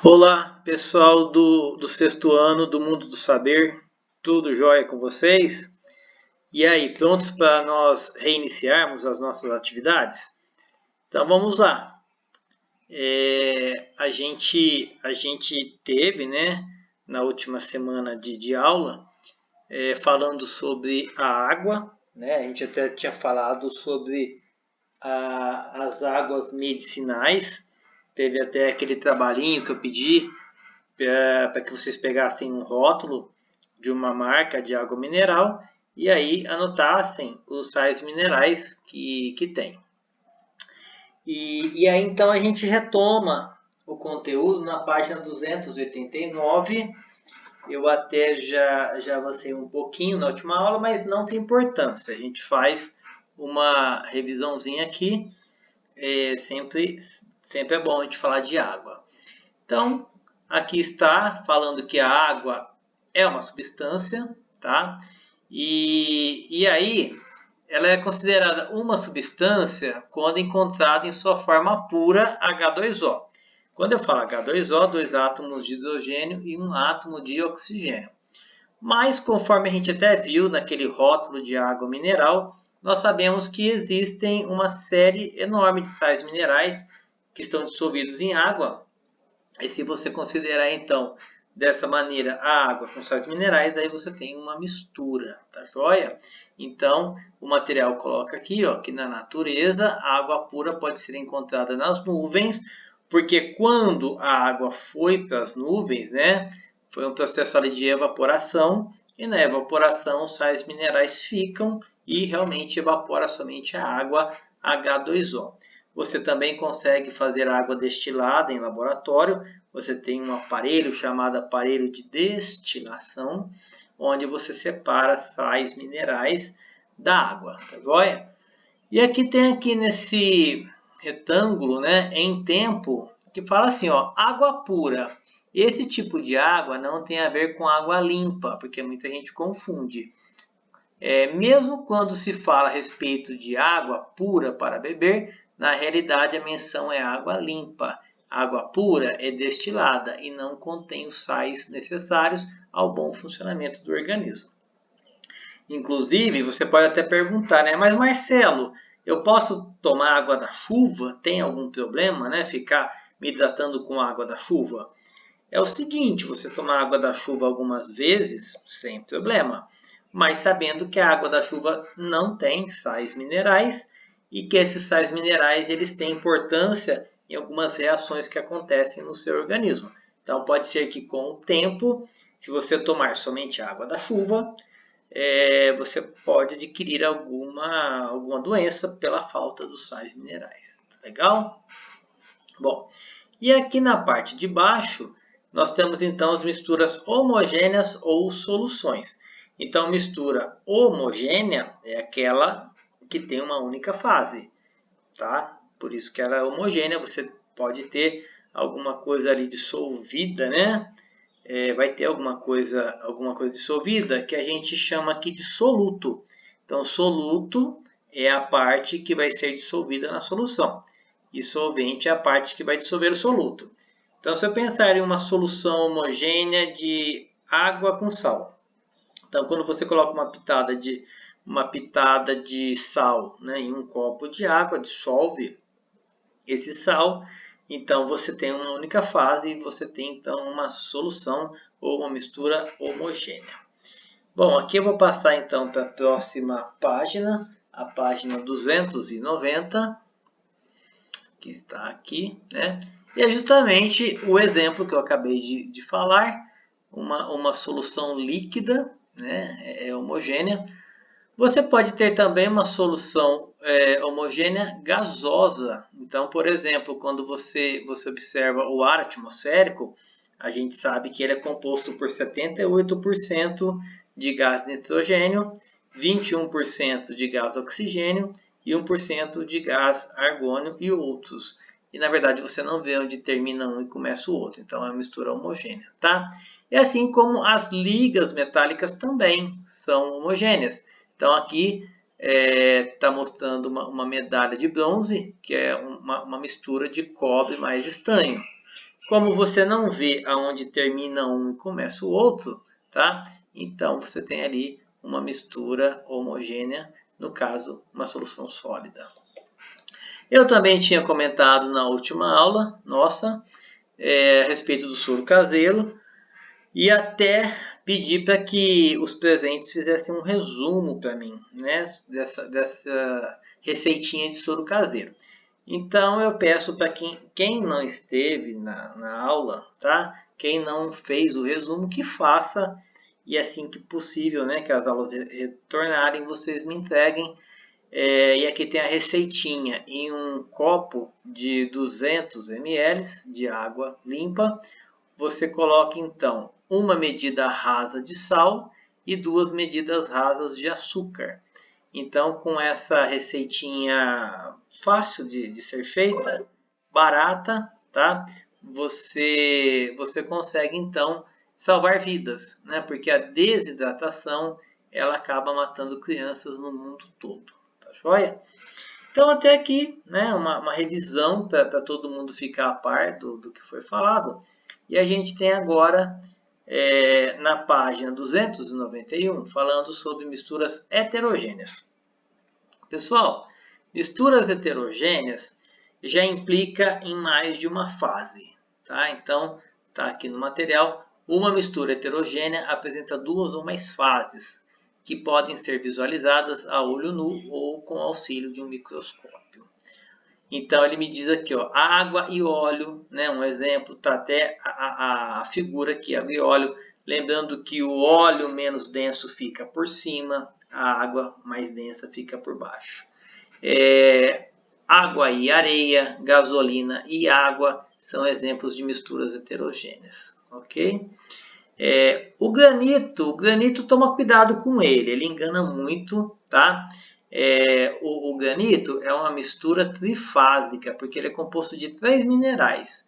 Olá, pessoal do sexto ano do Mundo do Saber, tudo jóia com vocês? E aí, prontos para nós reiniciarmos as nossas atividades? Então vamos lá. A gente teve, né, na última semana de aula, falando sobre a água, né? A gente até tinha falado sobre as águas medicinais. Teve até aquele trabalhinho que eu pedi para que vocês pegassem um rótulo de uma marca de água mineral e aí anotassem os sais minerais que tem. E aí então a gente retoma o conteúdo na página 289. Eu até já avancei um pouquinho na última aula, mas não tem importância. A gente faz uma revisãozinha aqui. Sempre é bom a gente falar de água. Então, aqui está falando que a água é uma substância, tá? E aí, ela é considerada uma substância quando encontrada em sua forma pura H2O. Quando eu falo H2O, dois átomos de hidrogênio e um átomo de oxigênio. Mas, conforme a gente até viu naquele rótulo de água mineral, nós sabemos que existem uma série enorme de sais minerais que estão dissolvidos em água. E se você considerar, então, dessa maneira a água com sais minerais, aí você tem uma mistura, tá joia? Então, o material coloca aqui, ó, que na natureza a água pura pode ser encontrada nas nuvens, porque quando a água foi para as nuvens, né, foi um processo ali de evaporação, e na evaporação os sais minerais ficam e realmente evapora somente a água H2O. Você também consegue fazer água destilada em laboratório. Você tem um aparelho chamado aparelho de destilação, onde você separa sais minerais da água, tá joia? E aqui tem aqui nesse retângulo, né, em tempo, que fala assim, ó, água pura. Esse tipo de água não tem a ver com água limpa, porque muita gente confunde. Mesmo quando se fala a respeito de água pura para beber, na realidade a menção é água limpa. Água pura é destilada e não contém os sais necessários ao bom funcionamento do organismo. Inclusive, você pode até perguntar, né? Mas Marcelo, eu posso tomar água da chuva? Tem algum problema, né? Ficar me hidratando com água da chuva? É o seguinte, você tomar água da chuva algumas vezes, sem problema, mas sabendo que a água da chuva não tem sais minerais e que esses sais minerais eles têm importância em algumas reações que acontecem no seu organismo. Então pode ser que com o tempo, se você tomar somente água da chuva, você pode adquirir alguma doença pela falta dos sais minerais. Legal? Bom, e aqui na parte de baixo, nós temos então as misturas homogêneas ou soluções. Então, mistura homogênea é aquela que tem uma única fase, tá? Por isso que ela é homogênea, você pode ter alguma coisa ali dissolvida, né? Vai ter alguma coisa dissolvida que a gente chama aqui de soluto. Então, soluto é a parte que vai ser dissolvida na solução. E solvente é a parte que vai dissolver o soluto. Então, se eu pensar em uma solução homogênea de água com sal. Então, quando você coloca uma pitada de sal, né, em um copo de água, dissolve esse sal, então você tem uma única fase e você tem então uma solução ou uma mistura homogênea. Bom, aqui eu vou passar então para a próxima página, a página 290, que está aqui, né? E é justamente o exemplo que eu acabei de falar, uma solução líquida, né? É homogênea. Você pode ter também uma solução homogênea gasosa. Então, por exemplo, quando você observa o ar atmosférico, a gente sabe que ele é composto por 78% de gás nitrogênio, 21% de gás oxigênio e 1% de gás argônio e outros. E na verdade você não vê onde termina um e começa o outro, então é uma mistura homogênea, tá? E assim como as ligas metálicas também são homogêneas. Então aqui está mostrando uma medalha de bronze, que é uma mistura de cobre mais estanho. Como você não vê aonde termina um e começa o outro, tá? Então você tem ali uma mistura homogênea, no caso, uma solução sólida. Eu também tinha comentado na última aula nossa a respeito do soro caseiro e até pedi para que os presentes fizessem um resumo para mim, né, dessa receitinha de soro caseiro. Então eu peço para quem não esteve na aula, tá? Quem não fez o resumo, que faça, e assim que possível, né, que as aulas retornarem, vocês me entreguem. E aqui tem a receitinha em um copo de 200 ml de água limpa. Você coloca então uma medida rasa de sal e 2 medidas rasas de açúcar. Então, com essa receitinha fácil de ser feita, barata, tá? Você consegue então salvar vidas, né? Porque a desidratação ela acaba matando crianças no mundo todo, tá joia? Então, até aqui, né, uma revisão para todo mundo ficar a par do que foi falado. E a gente tem agora, na página 291, falando sobre misturas heterogêneas. Pessoal, misturas heterogêneas já implica em mais de uma fase, tá? Então, está aqui no material, uma mistura heterogênea apresenta 2 ou mais fases, que podem ser visualizadas a olho nu ou com auxílio de um microscópio. Então, ele me diz aqui, ó, água e óleo, né? Um exemplo, tá até a figura aqui, água e óleo. Lembrando que o óleo menos denso fica por cima, a água mais densa fica por baixo. Água e areia, gasolina e água são exemplos de misturas heterogêneas, ok? O granito toma cuidado com ele engana muito, tá? O granito é uma mistura trifásica, porque ele é composto de 3 minerais,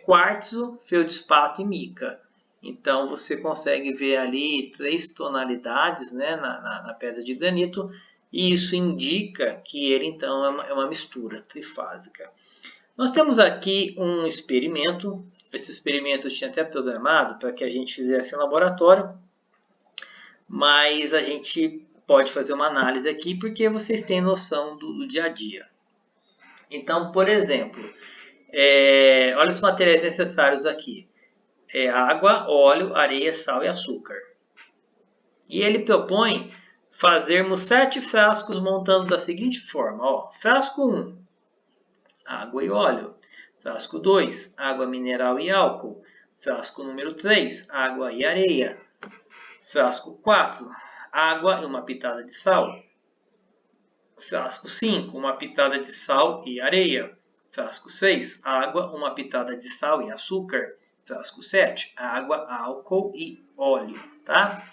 quartzo, feldspato e mica. Então você consegue ver ali 3 tonalidades, né, na pedra de granito, e isso indica que ele então é uma mistura trifásica. Nós temos aqui um experimento. Esse experimento eu tinha até programado para que a gente fizesse em laboratório, mas a gente pode fazer uma análise aqui porque vocês têm noção do dia a dia. Então, por exemplo, olha os materiais necessários aqui. Água, óleo, areia, sal e açúcar. E ele propõe fazermos 7 frascos montando da seguinte forma. Ó, frasco 1, água e óleo. Frasco 2, água mineral e álcool. Frasco número 3, água e areia. Frasco 4, água e uma pitada de sal. Frasco 5, uma pitada de sal e areia. Frasco 6, água, uma pitada de sal e açúcar. Frasco 7, água, álcool e óleo, tá?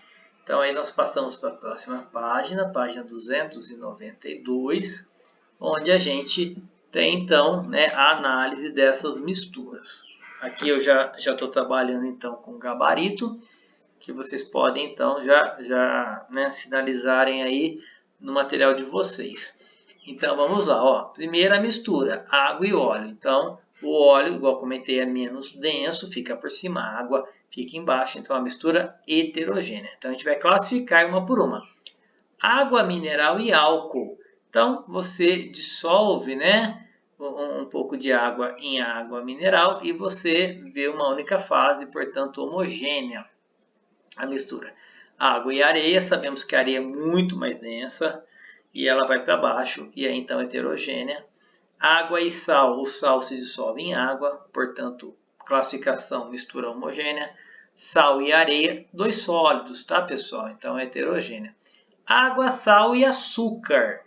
Então aí nós passamos para a próxima página, página 292, onde a gente tem então, né, a análise dessas misturas. Aqui eu já estou trabalhando então com gabarito, que vocês podem então já né, sinalizarem aí no material de vocês. Então vamos lá, ó. Primeira mistura, água e óleo. Então o óleo, igual comentei, é menos denso, fica por cima, a água fica embaixo, então é uma mistura heterogênea. Então a gente vai classificar uma por uma. Água mineral e álcool. Então você dissolve, né, um pouco de água em água mineral e você vê uma única fase, portanto homogênea a mistura. Água e areia, sabemos que a areia é muito mais densa e ela vai para baixo e é então heterogênea. Água e sal, o sal se dissolve em água, portanto classificação mistura homogênea. Sal e areia, 2 sólidos, tá pessoal? Então é heterogênea. Água, sal e açúcar.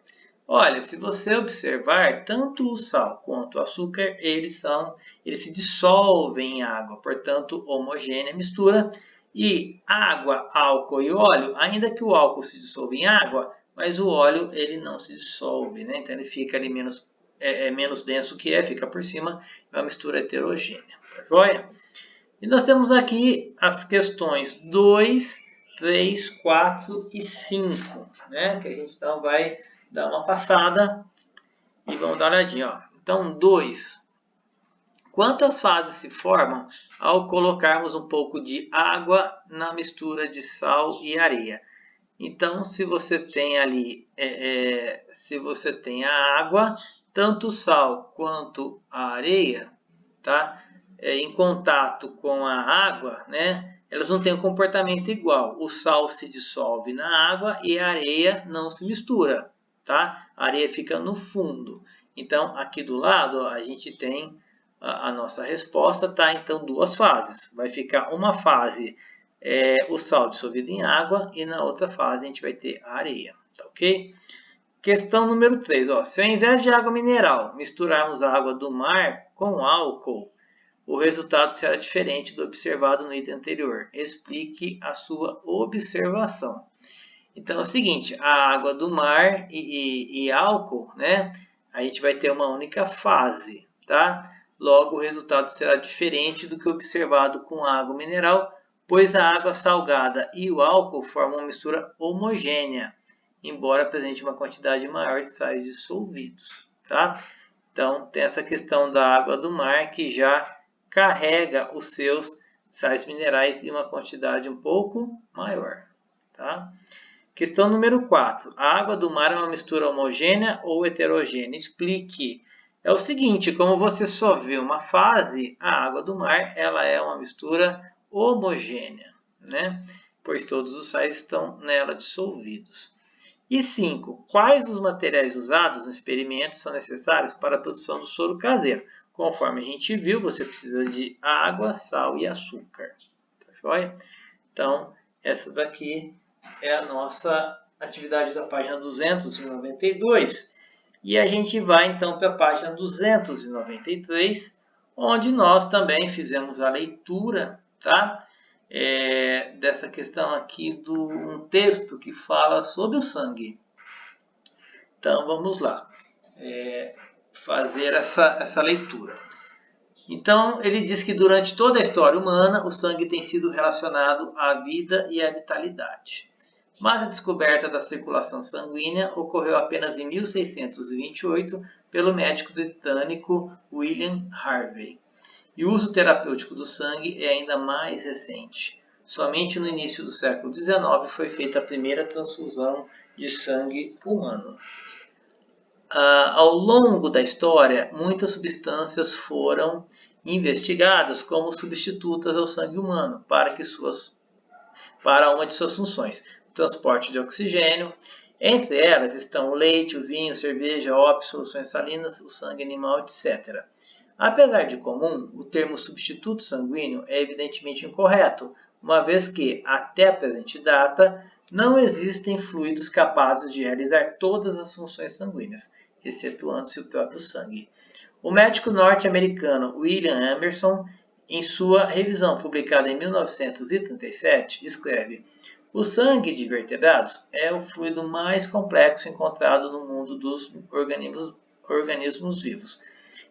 Olha, se você observar, tanto o sal quanto o açúcar, eles se dissolvem em água, portanto homogênea mistura. E água, álcool e óleo, ainda que o álcool se dissolva em água, mas o óleo ele não se dissolve, né? Então ele fica ali menos denso que fica por cima, é uma mistura heterogênea, tá joia? E nós temos aqui as questões 2, 3, 4 e 5, né? Que a gente então vai dar uma passada e vamos dar uma olhadinha, ó. Então 2, Quantas fases se formam ao colocarmos um pouco de água na mistura de sal e areia? Então, se você tem ali, se você tem a água, tanto o sal quanto a areia, tá? Em contato com a água, né? Elas não têm um comportamento igual. O sal se dissolve na água e a areia não se mistura, tá? A areia fica no fundo. Então, aqui do lado, ó, a gente tem a nossa resposta, tá? Então, duas fases. Vai ficar uma fase o sal dissolvido em água e na outra fase a gente vai ter a areia, tá ok? Questão número 3, ó. Se ao invés de água mineral misturarmos a água do mar com álcool, o resultado será diferente do observado no item anterior. Explique a sua observação. Então é o seguinte, a água do mar e álcool, né? A gente vai ter uma única fase, tá? Logo, o resultado será diferente do que observado com a água mineral, pois a água salgada e o álcool formam uma mistura homogênea, embora apresente uma quantidade maior de sais dissolvidos, tá? Então, tem essa questão da água do mar que já carrega os seus sais minerais em uma quantidade um pouco maior, tá? Questão número 4. A água do mar é uma mistura homogênea ou heterogênea? Explique. É o seguinte, como você só vê uma fase, a água do mar ela é uma mistura homogênea, né? Pois todos os sais estão nela dissolvidos. E 5. Quais os materiais usados no experimento são necessários para a produção do soro caseiro? Conforme a gente viu, você precisa de água, sal e açúcar. Tá joia? Então, essa daqui é a nossa atividade da página 292. E a gente vai então para a página 293, onde nós também fizemos a leitura, tá? Dessa questão aqui do um texto que fala sobre o sangue. Então vamos lá, fazer essa leitura. Então ele diz que durante toda a história humana o sangue tem sido relacionado à vida e à vitalidade. Mas a descoberta da circulação sanguínea ocorreu apenas em 1628 pelo médico britânico William Harvey. E o uso terapêutico do sangue é ainda mais recente. Somente no início do século XIX foi feita a primeira transfusão de sangue humano. Ao longo da história, muitas substâncias foram investigadas como substitutas ao sangue humano para uma de suas funções, o transporte de oxigênio. Entre elas estão o leite, o vinho, a cerveja, ópio, soluções salinas, o sangue animal, etc. Apesar de comum, o termo substituto sanguíneo é evidentemente incorreto, uma vez que, até a presente data, não existem fluidos capazes de realizar todas as funções sanguíneas, excetuando-se o próprio sangue. O médico norte-americano William Emerson, em sua revisão publicada em 1937, escreve: o sangue de vertebrados é o fluido mais complexo encontrado no mundo dos organismos vivos.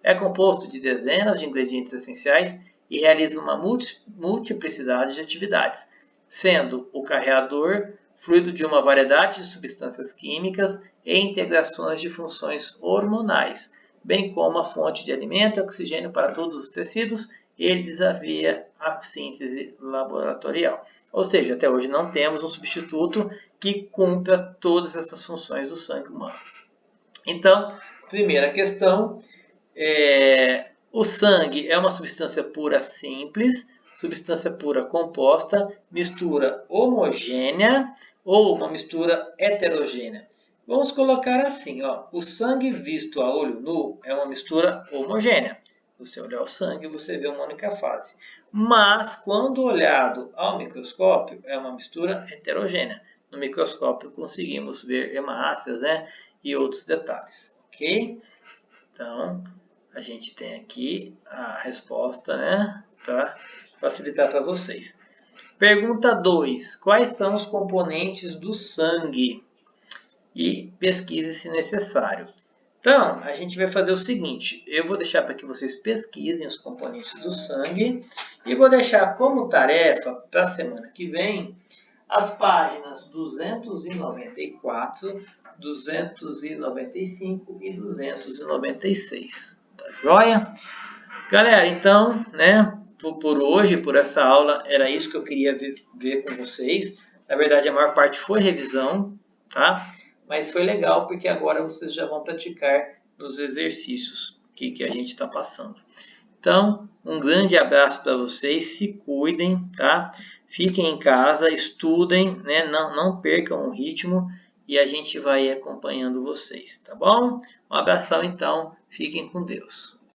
É composto de dezenas de ingredientes essenciais e realiza uma multiplicidade de atividades, sendo o carreador fluido de uma variedade de substâncias químicas e integrações de funções hormonais, bem como a fonte de alimento e oxigênio para todos os tecidos. Ele desafia a síntese laboratorial. Ou seja, até hoje não temos um substituto que cumpra todas essas funções do sangue humano. Então, primeira questão, o sangue é uma substância pura simples, substância pura composta, mistura homogênea ou uma mistura heterogênea. Vamos colocar assim, ó, o sangue visto a olho nu é uma mistura homogênea. Você olhar o sangue, você vê uma única fase. Mas, quando olhado ao microscópio, é uma mistura heterogênea. No microscópio conseguimos ver hemácias, né, e outros detalhes, ok? Então, a gente tem aqui a resposta, né, para facilitar para vocês. Pergunta 2. Quais são os componentes do sangue? E pesquise se necessário. Então, a gente vai fazer o seguinte, eu vou deixar para que vocês pesquisem os componentes do sangue e vou deixar como tarefa para a semana que vem as páginas 294, 295 e 296. Tá joia? Galera, então, né, por hoje, por essa aula, era isso que eu queria ver com vocês. Na verdade, a maior parte foi revisão, tá? Mas foi legal porque agora vocês já vão praticar nos exercícios que a gente está passando. Então, um grande abraço para vocês, se cuidem, tá? Fiquem em casa, estudem, né? Não percam o ritmo e a gente vai acompanhando vocês, tá bom? Um abração então, fiquem com Deus.